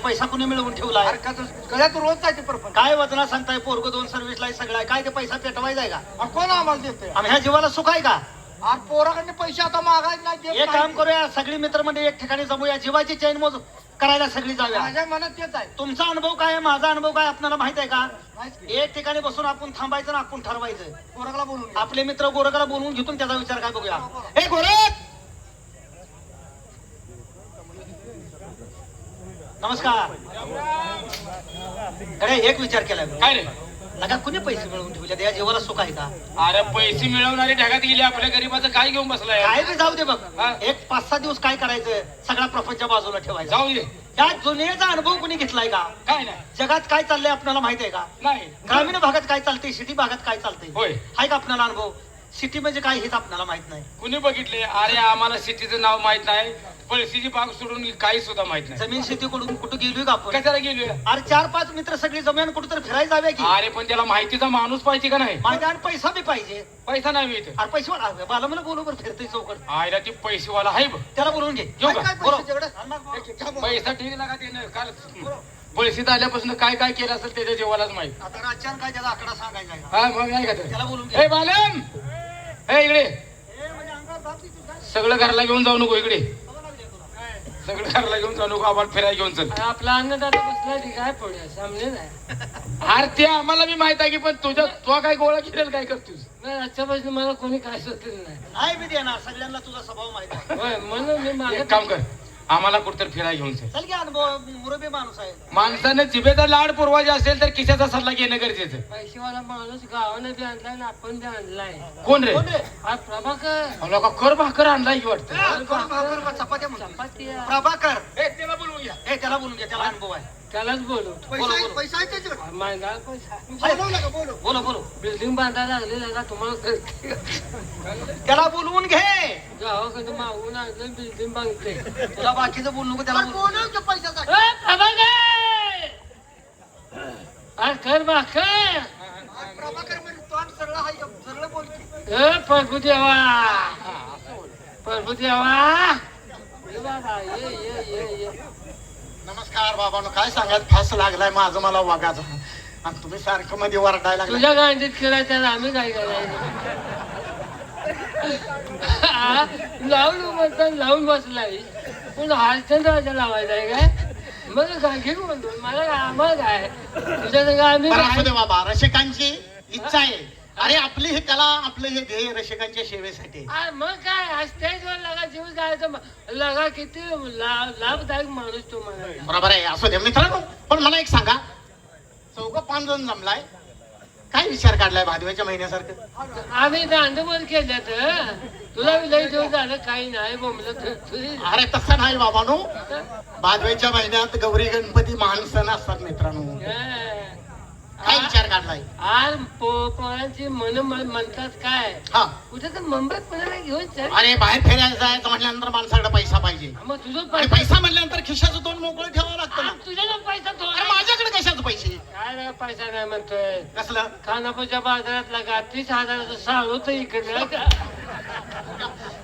पैसा कुणी मिळवून ठेवलाय? गळ्यात रोज जायचे परपंच. काय वजना सांगताय? पोरग 2 सर्व्हिसला सगळं आहे. काय ते पैसा पेटवायचा आहे का? कोण आम्हाला देतोय? आम्ही ह्या जीवाला सुख आहे का? अरे पोराकडे पैसे आता मागायचे नाही, देत एक नाही. काम करूया, सगळी मित्रमंडळी एक ठिकाणी जमूया, जीवाची चैन मोज करायला सगळी जाऊया. माझ्या मनात तेच आहे. तुमचा अनुभव काय आहे, माझा अनुभव काय आपल्याला माहित आहे का? माहित की? एक ठिकाणी बसून आपण थांबायचं ना, आपण ठरवायचं. पोराकडे बोलून घे. आपले मित्र गोरकाला बोलवून घेतून त्याचा विचार काय बघूया. ए गोरख, नमस्कार. अरे एक विचार केलाय काय रे? लगा कुणी पैसे मिळवून ठेवले? या जीवाला सुख आहे का? अरे पैसे मिळवणारे ढगात गेले, आपल्या गरीबाचं काय घेऊन बसलाय? काय बी जाऊ दे बघ. हा? एक 5-6 दिवस काय करायचं, सगळा प्रपंच बाजूला ठेवायचा. जाऊ दे. या दुनियेचा अनुभव कुणी घेतलाय का? काय नाही. जगात काय चाललंय आपल्याला माहित आहे का? नाही. ग्रामीण भागात काय चालतंय, सिटी भागात काय चालतंय, होय. आहे का आपल्याला अनुभव? सिटी म्हणजे काय हेच आपल्याला माहित नाही. कुणी बघितले? अरे आम्हाला सिटीचं नाव माहित नाही, पळशीची बाग सोडून काही सुद्धा माहित नाही. जमीन शेती कडून कुठं गेलोय का आपण? कशाला गेलोय? अरे 4-5 मित्र सगळी जमीन कुठं तर फिरायला जाऊया की. अरे पण त्याला माहितीचा माणूस पाहिजे का नाही? माहिती आणि पैसा बी पाहिजे. पैसा नाही मिळत. अरे पैसे मला म्हणा बरोबर फिरतोय चौकट. आयला ती पैसेवाला आहे बघ. त्याला बोलवून घे. येऊ का? काय बरोबर. पैसे तेवढं? पैसा ठीक लागा त्यानं काल पळशीत आल्यापासून काय काय केलं असेल त्याच्या जीवालाच माहित. आता राजच्यान काय त्याचा आकडा सांगायचा आहे का? हा मग नाही का ते? त्याला बोलवून घे. ए बालम, ए इकडे. ए, म्हणजे अंगावर दाब देतो का? सगळं घरला घेऊन जाऊ नको इकडे. बघा लागले तुला. सगळं घरला घेऊन जाऊ नको, आम्हाला फिरायला घेऊन चल. आपला अन्नदाता बसला ती काय पुढे सामने नाही. अरे ते आम्हाला बी माहित आहे की, पण तुझा काय गोळा केलेला काय करतोस? नाही, आजच्यापासून मला कोणी काय सुचलं नाही. नाही बी देणार, सगळ्यांना तुझा स्वभाव माहित आहे. होय म्हणून मी एक मागत काम कर, आम्हाला कुठतर फिरायला घेऊन चल. चल की, अनुभव मुरबी माणूस आहे. माणसाने जिभेचा लाड पुरवायचा असेल तर खिशाचा सल्ला घेणं गरजेचं. पैसेवाला माणूस गावानं बी आणलाय आणि आपण बी आणलाय. कोण रे? कोण रे? हा प्रभाकर. अहो, का कर भाकर आणलाय की वाटतं. चपात्या म्हणतो. चपाती आहे. प्रभाकर. ए, त्याला बोलवून घ्या. ए, त्याला बोलून घे, त्याला अनुभव आहे. त्यालाच बोलू. बोलो, बोलो. पैसा आहे त्याच्याकडे? महिना पैसा बोलू नका, बोलू. बोलो बोलो. बिल्डिंग बांधायला लागली का तुम्हाला कळते का? त्याला बोलवून घे. गावाकडे मागून आणलं बिल्डिंग बांधते. तुला बाकीचं बोलू नको, त्याला पण बोलवून घे. बोलू की पैशासाठी? ए, प्रभाकर! अरे कर भाकर. प्रभाकर म्हणजे तोंड सरळ आहे का? सरळ बोल की. ए प्रभू देवा, प्रभू देवा. ये बाबा, ये. नमस्कार बाबांनो, काय सांगायचं, फास लागलाय माझं मला वागायचं, आणि तुम्ही सारखं मध्ये वरडायला लागला. तुझ्या गांडीत खेळायचं आम्ही काय करायचं? लावून म्हणतात लावून बसलाय, पण हालचंद राजा लावायचा आहे काय? मग काय घेऊ म्हणतो मला काय, आम्हाला काय तुझ्या संग आम्ही बरं, असू काय? दे बाबा, रसिकांची इच्छा आहे. अरे आपली हे कला, आपलं हे ध्येय रसिकांच्या सेवेसाठी आहे. आ, मग काय स्टेजवर लगा जीव जायचं लगा किती लाभदायक माणूस तो मला. बरोबर आहे, असू दे मित्रांनो. पण मला एक सांगा, 4-5 जण जमलाय, काय विचार काढलाय भादव्याच्या महिन्यासारखं? आम्ही दांडबोल केल्यात, तुला लय दिवस झालं काही नाही बोंबलं तुझी. अरे तसं नाही बाबांनो, भादव्याच्या महिन्यात गौरी गणपती महान सण असतात मित्रांनो. काय विचार काढलाय? आज पोरांची मन म्हणतात काय, हा, कुठे तर मुंबईत पुण्याला घेऊन चल. अरे बाहेर फिरायला जायचं म्हटल्यानंतर माणसाकडे पैसा पाहिजे, मग तुझं आणि पैसा, पैसा म्हटल्यानंतर खिशाचं तोंड मोकळं ठेवावं लागतं ना. तुझ्या पैसा तो अरे माझ्याकडे कशाचे पैसे? काय रे, पैसा नाही म्हणतोय. कसलं? खानापूरच्या बाजारात लागा 30,000 साळू तर इकडे का.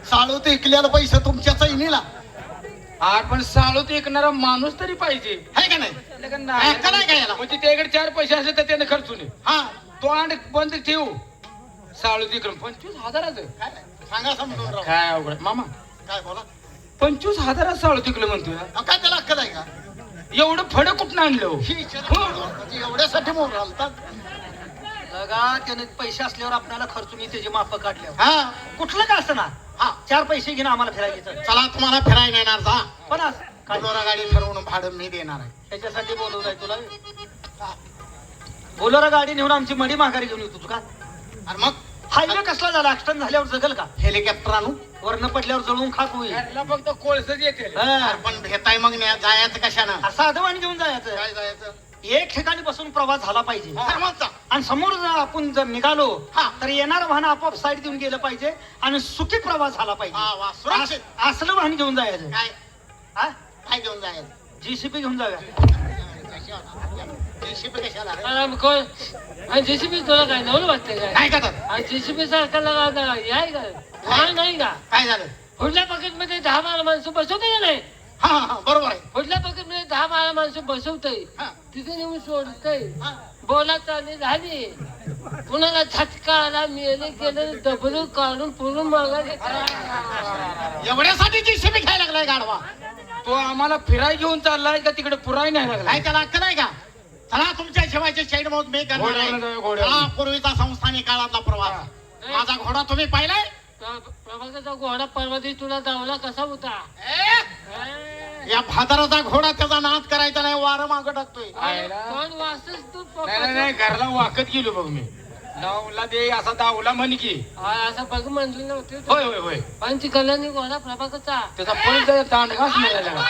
साळू ते इकल्याला पैसे तुमच्या चैनीला अरे पण साळूत ऐकणारा माणूस तरी पाहिजे. आहे का नाही? ऐका नाही का याला? म्हणजे त्याकडे 4 पैसे असले तर त्याने खर्चून ये. हा, तोंड बंद ठेवू. साळूत इकडून 25,000. काय सांगा समजून राव. काय अवघड मामा, काय बोला? 25,000 साळूत इकडे म्हणतोय. काय त्याला अक्कल आहे का? एवढं फडं कुठं आणलं? ही म्हणजे एवढ्यासाठी मोर घालतात. लगा त्याने पैसे असल्यावर आपल्याला खर्चून त्याची माप काढल्यावर हा कुठलं का असं ना. हा, 4 पैसे घेणं आम्हाला फिरायचं. चला तुम्हाला फिरायला येणार जा. पण काय बोलोरा गाडी ठरवून भाडं मी देणार आहे. त्याच्यासाठी बोलवलंय तुला? बोलोरा गाडी नेऊन आमची मडी माघारी घेऊन येतो का? आणि मग हायवे कसला झाला? ऍक्सिडेंट झाल्यावर जगल का? हेलिकॉप्टर आणू? वरनं पडल्यावर जळून खाक होईल. घरला फक्त कोळसच येते. अरे पण भेटाय मग जायचं कशानं? साधं वाणी घेऊन जायचं. काय जायचं? एक ठिकाणी बसून प्रवास झाला पाहिजे. धर्माचा. आणि समोर जर आपण जर निघालो हा. तर येणार वाहन आपोआप साईड देऊन गेलं पाहिजे आणि सुखी प्रवास झाला हा, पाहिजे. वा, सुरक्षित. असलं वाहन घेऊन जायचं. काय हा? काय घेऊन जायचं? जीसीपी घेऊन जाऊया. JCB कशाला? अरे कोण जेसीबी तुला काय नवलं वाटतंय काय? काय करतात? जेसीबी सारखा लगा याय का? लहान नाही का? काय झालं? पुढल्या पॉकेट मध्ये 10-12 माणसं बसवते का नाही? हा हा बरोबर आहे. पुढल्या पकडून 10-12 माणसं बसवतय, हा, तिथे नेऊन सोडतय. हा. बोला चालली झाली, कुणाला झटका आला, मेले गेले, डबल काढून पुरून मागायला. एवढ्यासाठी जीसीबी घ्यायला लागलाय गाडवा. तो आम्हाला फिराय घेऊन चाललाय का तिकडे पुराय नाही लागला? काय त्याला अक्कल आहे का? चला तुमच्या शिवायचे शेड मौत मी करणार घोड्यावरनं आहे. जाऊया, घोड्यावरनं. चला, पूर्वीचा संस्थानी काळातला प्रवास. माझा घोडा तुम्ही पाहिलाय? प्रभाकरचा घोडा परवा दिवशी तुला धावला कसा होता? या भादराचा घोडा त्याचा नाद करायचा नाही, वारं मागं टाकतोय. कोण वाचतोस तू? नाही नाही, घरला वाकत गेलो बघ मी. नावला दे असा दावला म्हण की. असं बघ म्हणलं नव्हते. होय होय होय. पंचकल्याणी घोडा प्रभाकरचा. त्याचा पण दांडगाच मिळाला.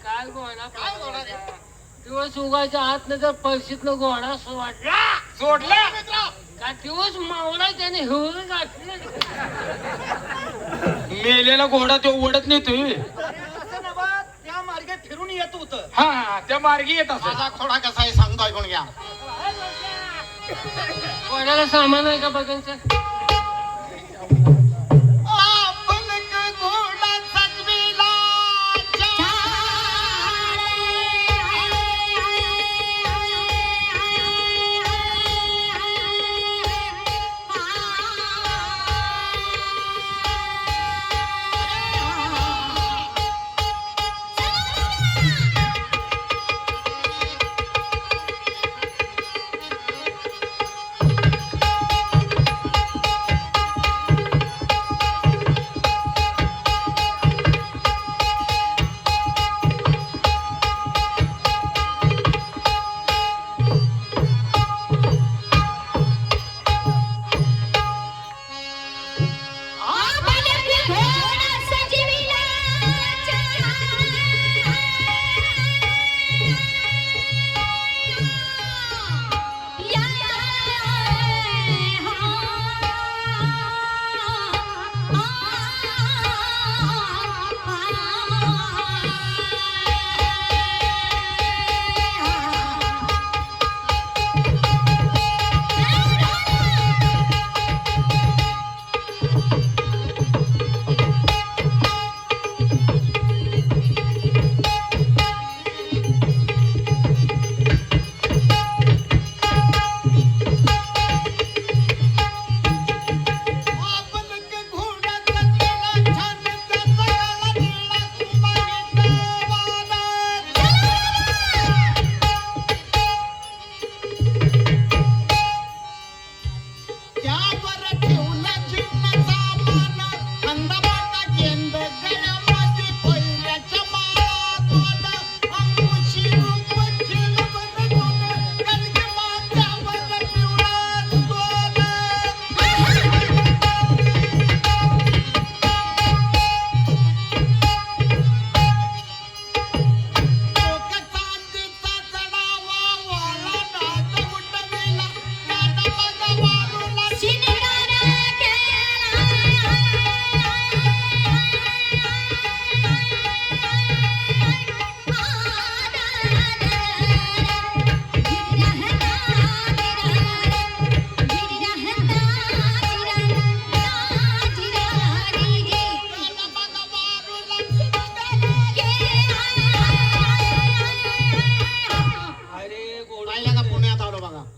काय घोडा प्रभाकरचा? दिवस उगायच्या आत जर पैशीतनं घोडा सोडला, सोडला का दिवस मावळा त्याने हिवरून गाठले. मेलेला घोडा तो ओढत नाही तुम्ही. असं ना बा, त्या मार्गे फिरून येत होतं. हा, त्या मार्गी येत असत. माझा घोडा कसा आहे सांगतो, ऐकून घ्या. घोड्याला सामान आहे का बघायचं?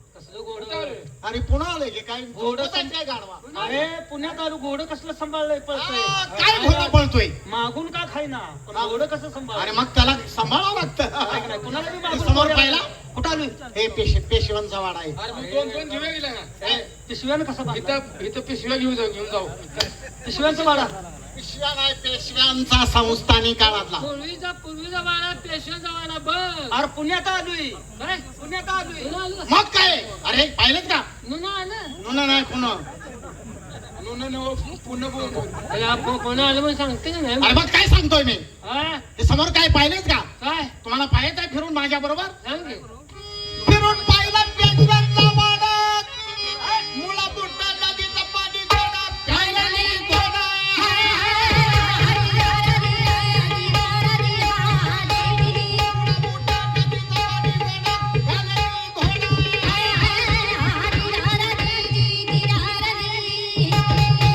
आणि पुन्हा आलोय की काय घोडं काय गाडवा अरे पुण्यात आलो, घोडं कसलं सांभाळलंय पळतोय. काय घोडा पळतोय मागून का खायना, पण घोडं कसं सांभाळ. आणि मग त्याला सांभाळावं लागतं. कुणाला बी हे मागून समोर घोड्याला- पाहिला कुठं आलोय? हे पेशवांचा वाडा आहे. अरे मग दोन दिवे गेला ना. पिशव्यानं कसा बांधला? इथं पिशव्या घेऊन जाऊ. पिशव्यांचा वाडा. पिशव्या नाही, पेशव्यांचा संस्थानी काळातला. पूर्वीचा वाडा पेशव्याचा वाडा बघ. अरे पुण्यात आलोय, काय? पुण्यात आलोय. पुन्हा आलं? मग काय अरे पाहिलं का पुन्हा आलं? नुना नाही पुन्हा पुन्हा बोल. अरे पुन्हा आलं म्हणून सांगते का नाही? अरे मग काय सांगतोय मी हा? हे समोर काय पाहिलंच का काय तुम्हाला पाहायचं आहे फिरून माझ्या बरोबर सांग की. फिरून पाहिलं पेशव्यांचा वाडा मुळा बुट्टा नदीचं पाणी गोडा प्यायला नाही गोडा.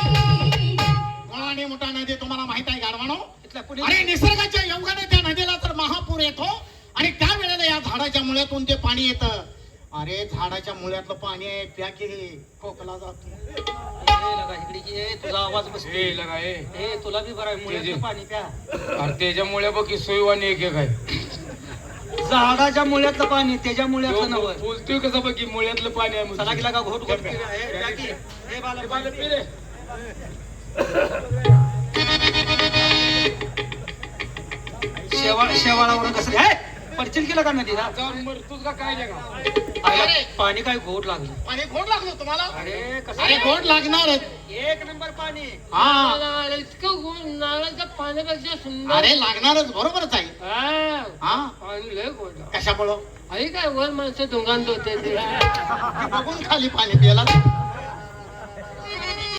मुळा आणि मुठा नदी तुम्हाला माहित आहे गाडवानो इथल्या पुणे अरे निसर्गाच्या योगाने झाडाच्या मुळ्यातून ते पाणी येतं. अरे झाडाच्या मुळ्यातलं पाणी आहे, प्या की खोकला जातो. ए, लगा इकडे की ए, तुझा आवाज बसते ए लगा ए ए तुला बी बरं आहे मुळ्याचं पाणी प्या अरे त्याच्यामुळे बघ की सोयवानी एक एक आहे. झाडाच्या मुळ्यातलं पाणी त्याच्या मुळ्यातलं नव्हतं. बोलतोय कसं बघ की मुळ्यातलं पाणी आहे चला म्हणून. की लगा घोट घोट पी रे. ए, प्या की. ए, बाला, बाला, पी पी रे. रे. शेवाळावरून कसं काय पडचिल केलं का नदीला जाऊन मरतोस का काय लगा? आयला पाणी काय घोट लागलं. पाणी गोड लागलं तुम्हाला? अरे कसं अरे गोड लागणारच. एक नंबर पाणी. हा नारळ इतकं गोड, नारळाच्या पाण्यापेक्षा सुंदर. अरे लागणारच, बरोबरच आहे. हा, हा पाणी लय गोड. कशामुळं? आई काय वर माणसं डोंगात होते ते. बघून खाली पाणी प्यायला